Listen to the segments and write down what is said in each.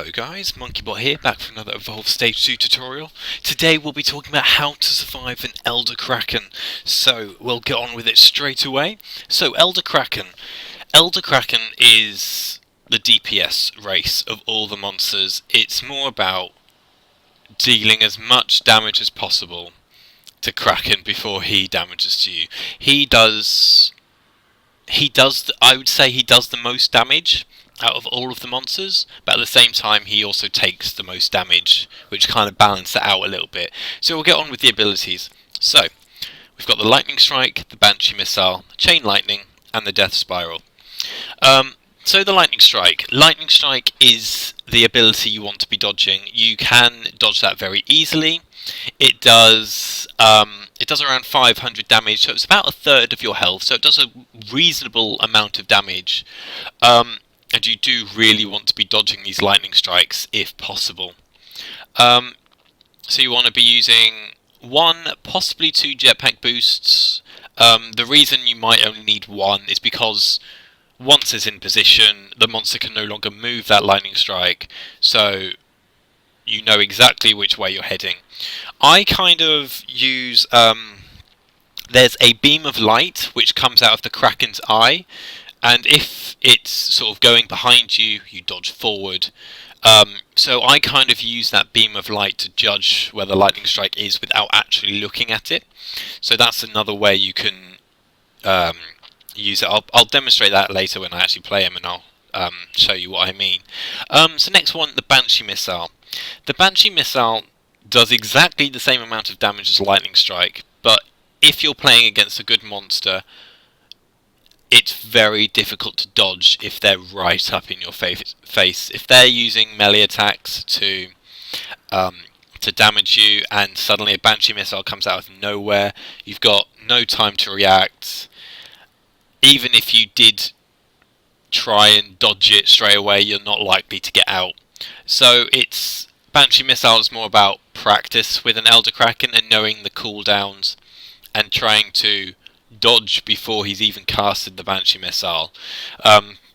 Hello guys, MonkeyBot here, back for another Evovle Stage 2 tutorial. Today we'll be talking about how to survive an Elder Kraken. So we'll get on with it straight away. So Elder Kraken. Elder Kraken is the DPS race of all the monsters. It's more about dealing as much damage as possible to Kraken before he damages to you. I would say he does the most damage out of all of the monsters, but at the same time he also takes the most damage, which kind of balances it out a little bit. So we'll get on with the abilities. So we've got the Lightning Strike, the Banshee Missile, Chain Lightning, and the Death Spiral. So the Lightning Strike. Lightning Strike is the ability you want to be dodging. You can dodge that very easily. It does around 500 damage, so it's about a third of your health, so it does a reasonable amount of damage. And you do really want to be dodging these lightning strikes if possible. So you want to be using 1, possibly 2 jetpack boosts. The reason you might only need 1 is because once it's in position, the monster can no longer move that lightning strike, so you know exactly which way you're heading. I kind of use, there's a beam of light which comes out of the Kraken's eye, and if it's sort of going behind you, you dodge forward. So I kind of use that beam of light to judge where the lightning strike is without actually looking at it. So that's another way you can use it. I'll demonstrate that later when I actually play him, and I'll show you what I mean. So next one, the Banshee Missile. The Banshee Missile does exactly the same amount of damage as Lightning Strike, but if you're playing against a good monster, it's very difficult to dodge if they're right up in your face. If they're using melee attacks to damage you, and suddenly a Banshee Missile comes out of nowhere, you've got no time to react. Even if you did try and dodge it straight away, you're not likely to get out. So it's Banshee Missile is more about practice with an Elder Kraken and knowing the cooldowns and trying to dodge before he's even casted the Banshee Missile.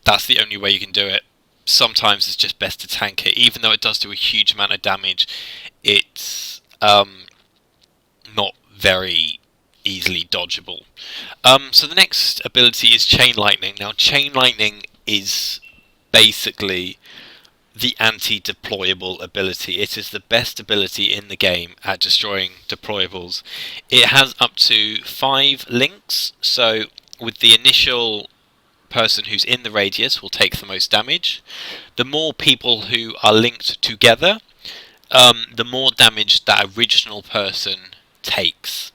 That's the only way you can do it. Sometimes it's just best to tank it. Even though it does do a huge amount of damage, it's not very easily dodgeable. So the next ability is Chain Lightning. Now Chain Lightning is basically the anti-deployable ability. It is the best ability in the game at destroying deployables. It has up to 5 links, so with the initial person who's in the radius will take the most damage. The more people who are linked together, the more damage that original person takes.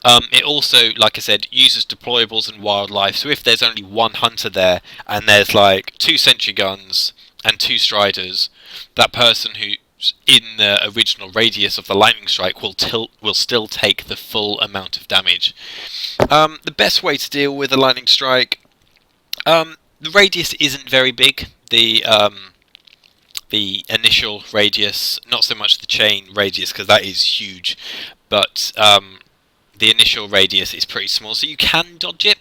It also, like I said, uses deployables and wildlife, so if there's only 1 hunter there and there's like 2 sentry guns and 2 striders, that person who's in the original radius of the lightning strike will still take the full amount of damage. The best way to deal with a lightning strike, the radius isn't very big. The initial radius, not so much the chain radius because that is huge, but the initial radius is pretty small, so you can dodge it.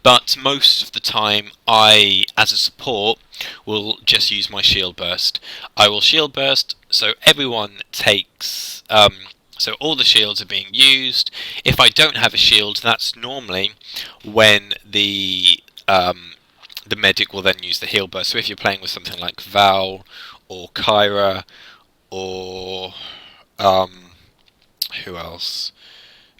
But most of the time, I, as a support, will just use my shield burst. I will shield burst, so everyone takes, so all the shields are being used. If I don't have a shield, that's normally when the medic will then use the heal burst. So if you're playing with something like Val or Kyra or who else?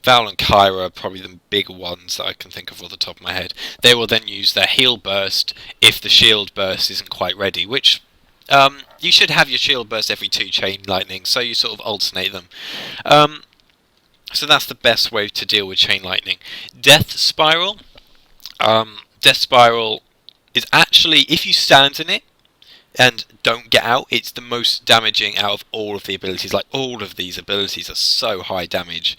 Val and Kyra are probably the big ones that I can think of off the top of my head. They will then use their heal burst if the shield burst isn't quite ready, which you should have your shield burst every 2 chain lightning, so you sort of alternate them. So that's the best way to deal with chain lightning. Death Spiral. Death Spiral is actually, if you stand in it and don't get out, it's the most damaging out of all of the abilities. Like, all of these abilities are so high damage.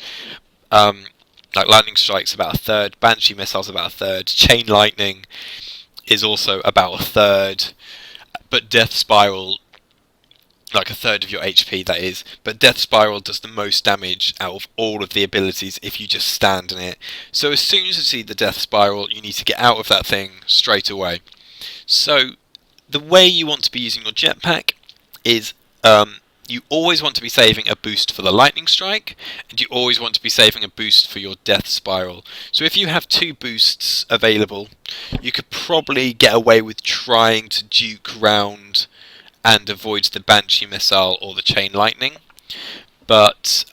Like Lightning Strike's about a third, Banshee Missile's about a third, Chain Lightning is also about a third, but Death Spiral, like a third of your HP that is, but Death Spiral does the most damage out of all of the abilities if you just stand in it. So as soon as you see the Death Spiral, you need to get out of that thing straight away. So the way you want to be using your jetpack is you always want to be saving a boost for the lightning strike, and you always want to be saving a boost for your death spiral. So if you have 2 boosts available, you could probably get away with trying to duke round and avoid the Banshee missile or the chain lightning, but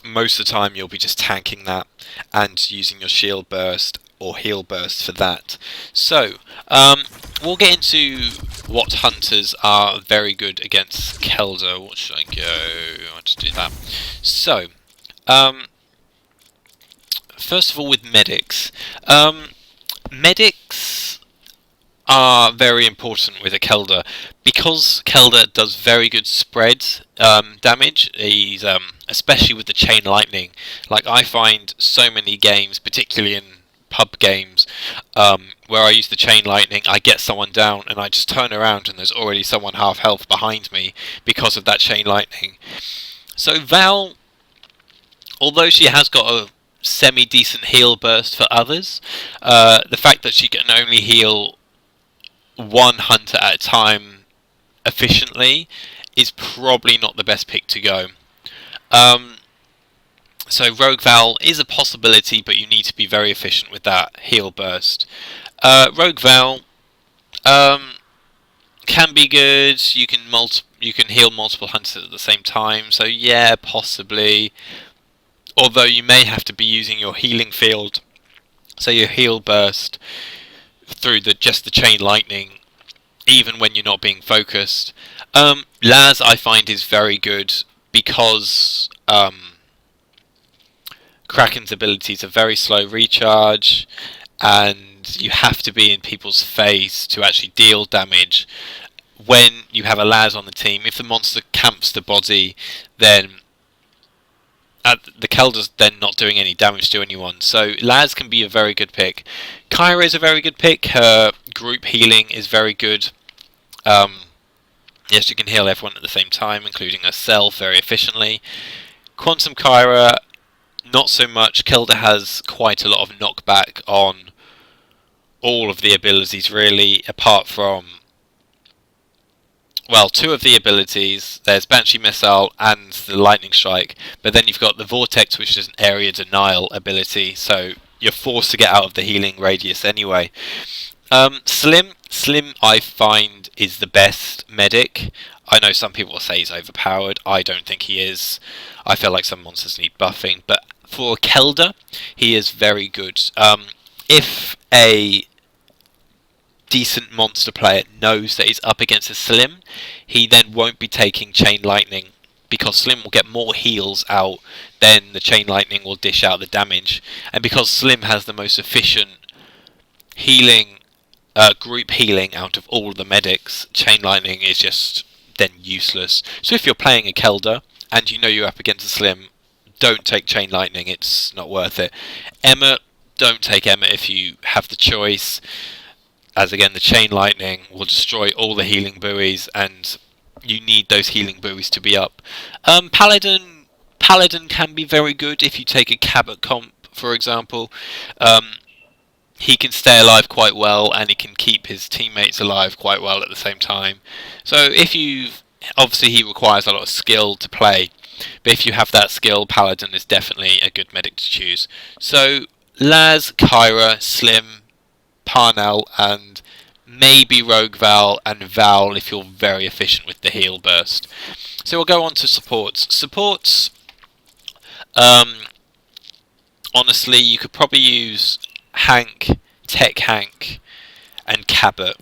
most of the time you'll be just tanking that and using your shield burst or heal burst for that. So we'll get into what hunters are very good against Kelder. What should I go? I'll just do that. So first of all, with medics, medics are very important with a Kelder because Kelder does very good spread damage. He's especially with the chain lightning. Like, I find so many games, particularly in pub games, where I use the chain lightning, I get someone down and I just turn around and there's already someone half health behind me because of that chain lightning. So Val, although she has got a semi-decent heal burst for others, the fact that she can only heal 1 hunter at a time efficiently is probably not the best pick to go. So Rogue Val is a possibility, but you need to be very efficient with that heal burst. Rogue Val can be good. You can heal multiple hunters at the same time. So yeah, possibly. Although you may have to be using your healing field, so your heal burst through just the chain lightning, even when you're not being focused. Laz, I find, is very good because Kraken's abilities are very slow recharge, and you have to be in people's face to actually deal damage. When you have a Laz on the team, if the monster camps the body, then the Kelder's then not doing any damage to anyone. So Laz can be a very good pick. Kyra is a very good pick. Her group healing is very good. Yes, you can heal everyone at the same time, including herself, very efficiently. Quantum Kyra, not so much. Kelder has quite a lot of knockback on all of the abilities, really, apart from, well, 2 of the abilities. There's Banshee Missile and the Lightning Strike, but then you've got the Vortex, which is an area denial ability, so you're forced to get out of the healing radius anyway. Slim, I find, is the best medic. I know some people will say he's overpowered. I don't think he is. I feel like some monsters need buffing, but for Kelder, he is very good. If a decent monster player knows that he's up against a Slim, he then won't be taking Chain Lightning, because Slim will get more heals out than the Chain Lightning will dish out the damage. And because Slim has the most efficient healing, group healing out of all the medics, Chain Lightning is just then useless. So if you're playing a Kelder and you know you're up against a Slim, don't take Chain Lightning, it's not worth it. Emma, don't take Emma if you have the choice, as again the Chain Lightning will destroy all the healing buoys and you need those healing buoys to be up. Paladin can be very good if you take a Cabot comp, for example. He can stay alive quite well, and he can keep his teammates alive quite well at the same time. So obviously he requires a lot of skill to play, but if you have that skill, Paladin is definitely a good medic to choose. So Laz, Kyra, Slim, Parnell, and maybe Rogue Val, and Val if you're very efficient with the heal burst. So we'll go on to supports. Supports, honestly, you could probably use Hank, Tech Hank, and Cabot.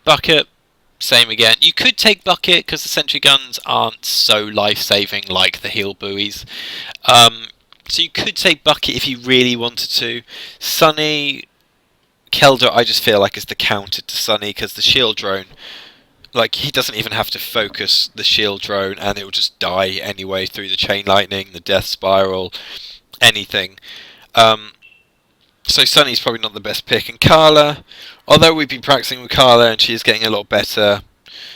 Bucket, same again. You could take Bucket because the sentry guns aren't so life-saving like the heal buoys. So you could take Bucket if you really wanted to. Sunny, Kelder, I just feel like is the counter to Sunny because the shield drone, like, he doesn't even have to focus the shield drone and it will just die anyway through the chain lightning, the death spiral, anything. So Sunny's probably not the best pick. And Carla, although we've been practicing with Carla and she is getting a lot better,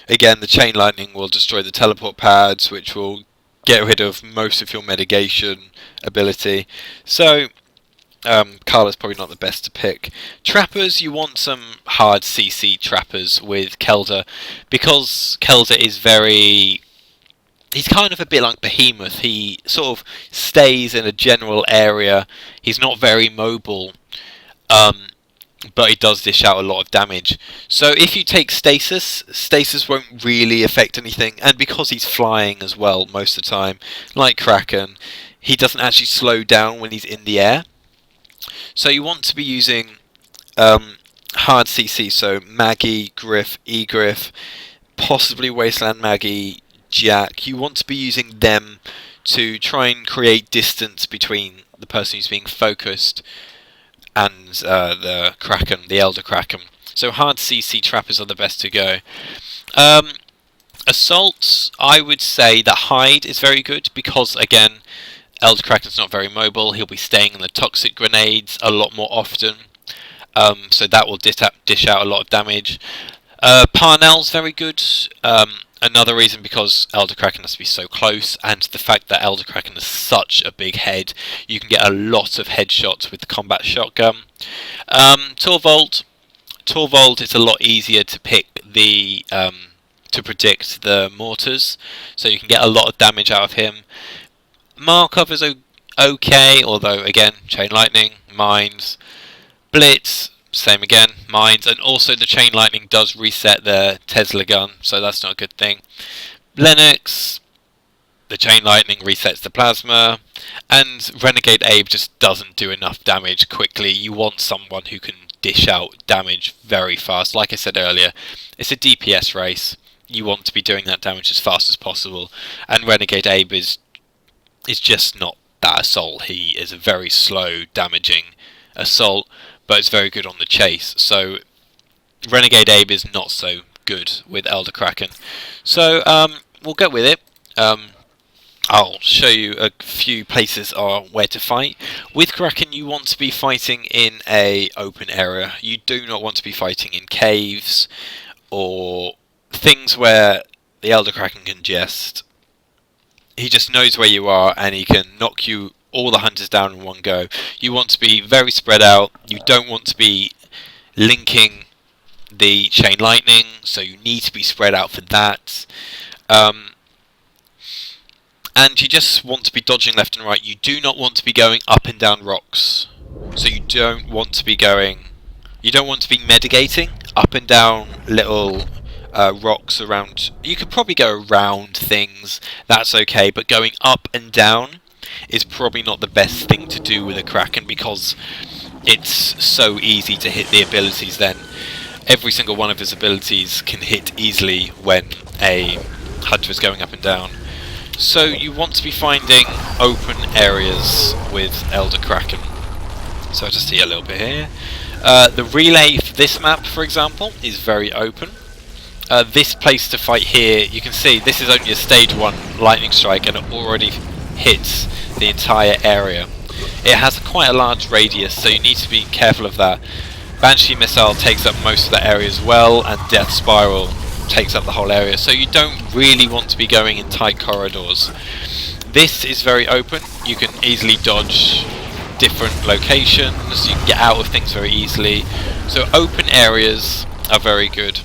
again, the chain lightning will destroy the teleport pads, which will get rid of most of your mitigation ability. So Carla's probably not the best to pick. Trappers, you want some hard CC trappers with Kelder, because Kelder is very... He's kind of a bit like Behemoth. He sort of stays in a general area. He's not very mobile, but he does dish out a lot of damage. So if you take Stasis, Stasis won't really affect anything, and because he's flying as well most of the time, like Kraken, he doesn't actually slow down when he's in the air. So you want to be using hard CC, so Maggie, Griff, E-Griff, possibly Wasteland Maggie, Jack. You want to be using them to try and create distance between the person who's being focused and the Kraken, the Elder Kraken. So hard CC trappers are the best to go. Assaults, I would say that Hide is very good, because again, Elder Kraken's not very mobile. He'll be staying in the toxic grenades a lot more often, so that will dish out a lot of damage. Parnell's very good. Another reason, because Elder Kraken has to be so close, and the fact that Elder Kraken has such a big head, you can get a lot of headshots with the combat shotgun. Torvald is a lot easier to pick the to predict the mortars, so you can get a lot of damage out of him. Markov is okay, although again, Chain Lightning, Mines, Blitz, same again, Mines, and also the Chain Lightning does reset the Tesla gun, so that's not a good thing. Lennox, the Chain Lightning resets the Plasma, and Renegade Abe just doesn't do enough damage quickly. You want someone who can dish out damage very fast. Like I said earlier, it's a DPS race. You want to be doing that damage as fast as possible, and Renegade Abe is just not that assault. He is a very slow damaging assault, but it's very good on the chase. So Renegade Abe is not so good with Elder Kraken. So we'll go with it. I'll show you a few places where to fight. With Kraken, you want to be fighting in a open area. You do not want to be fighting in caves or things where the Elder Kraken can just... He just knows where you are, and he can knock you all the hunters down in one go. You want to be very spread out. You don't want to be linking the Chain Lightning, so you need to be spread out for that. And you just want to be dodging left and right. You do not want to be going up and down rocks. So you don't want to be going... You don't want to be medigating up and down little... rocks around. You could probably go around things, that's okay, but going up and down is probably not the best thing to do with a Kraken, because it's so easy to hit the abilities then. Every single one of his abilities can hit easily when a hunter is going up and down. So you want to be finding open areas with Elder Kraken. So I'll just see a little bit here. The relay for this map, for example, is very open. This place to fight here, you can see this is only a stage 1 lightning strike, and it already hits the entire area. It has quite a large radius, so you need to be careful of that. Banshee Missile takes up most of that area as well, and Death Spiral takes up the whole area, so you don't really want to be going in tight corridors. This is very open. You can easily dodge different locations, you can get out of things very easily, so open areas are very good.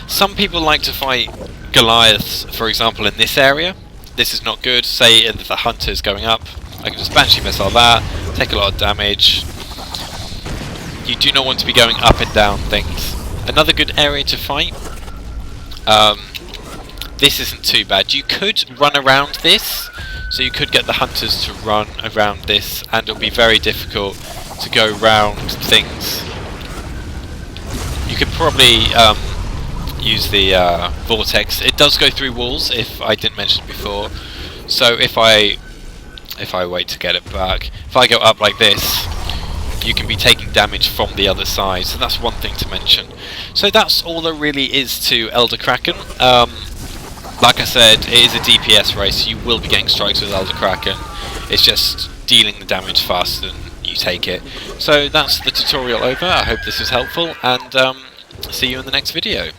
Some people like to fight Goliaths, for example, in this area. This is not good. Say if the hunter is going up, I can just Banshee Missile that, take a lot of damage. You do not want to be going up and down things. Another good area to fight, this isn't too bad. You could run around this, so you could get the hunters to run around this, and it'll be very difficult to go round things. You could probably use the vortex. It does go through walls, if I didn't mention it before. So if I wait to get it back, if I go up like this, you can be taking damage from the other side, so that's one thing to mention. So that's all there really is to Elder Kraken. Like I said, it is a DPS race. You will be getting strikes with Elder Kraken. It's just dealing the damage faster than you take it. So that's the tutorial over. I hope this was helpful, and see you in the next video.